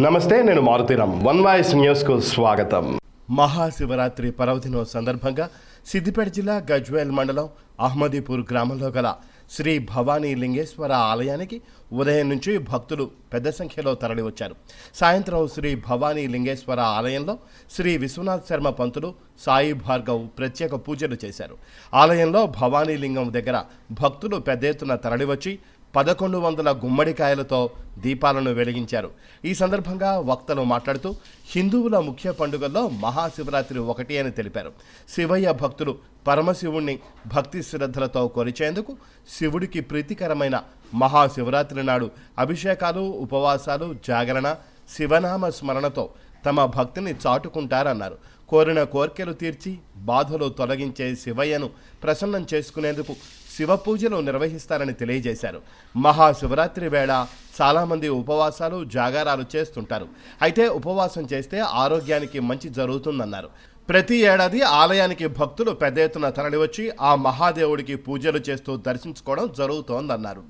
నమస్తే, నేను Maruthi Ram. One voice న్యూస్కు స్వాగతం. మహాశివరాత్రి పర్వదినం సందర్భంగా సిద్దిపేట జిల్లా గజ్వేల్ మండలం అహ్మదీపూర్ గ్రామంలో గల శ్రీ భవానీ లింగేశ్వర ఆలయానికి ఉదయం నుంచి భక్తులు పెద్ద సంఖ్యలో తరలివచ్చారు. సాయంత్రం శ్రీ భవానీ లింగేశ్వర ఆలయంలో శ్రీ విశ్వనాథ్ శర్మ పంతులు, సాయి భార్గవ్ ప్రత్యేక పూజలు చేశారు. ఆలయంలో భవానీ లింగం దగ్గర భక్తులు పెద్ద ఎత్తున తరలివచ్చి 1100 గుమ్మడికాయలతో దీపాలను వెలిగించారు. ఈ సందర్భంగా వక్తలు మాట్లాడుతూ హిందువుల ముఖ్య పండుగల్లో మహాశివరాత్రి ఒకటి అని తెలిపారు. శివయ్య భక్తులు పరమశివుణ్ణి భక్తి శ్రద్ధలతో కొలిచేందుకు శివుడికి ప్రీతికరమైన మహాశివరాత్రి నాడు అభిషేకాలు, ఉపవాసాలు, జాగరణ, శివనామ స్మరణతో తమ భక్తిని చాటుకుంటారన్నారు. కోరిన కోర్కెలు తీర్చి బాధలు తొలగించే శివయ్యను ప్రసన్నం చేసుకునేందుకు శివ పూజలు నిర్వహిస్తారని తెలియజేశారు. మహాశివరాత్రి వేళ చాలామంది ఉపవాసాలు, జాగారాలు చేస్తుంటారు. అయితే ఉపవాసం చేస్తే ఆరోగ్యానికి మంచి జరుగుతుందన్నారు. ప్రతి ఏడాది ఆలయానికి భక్తులు పెద్ద ఎత్తున తరలివచ్చి ఆ మహాదేవుడికి పూజలు చేస్తూ దర్శించుకోవడం జరుగుతోందన్నారు.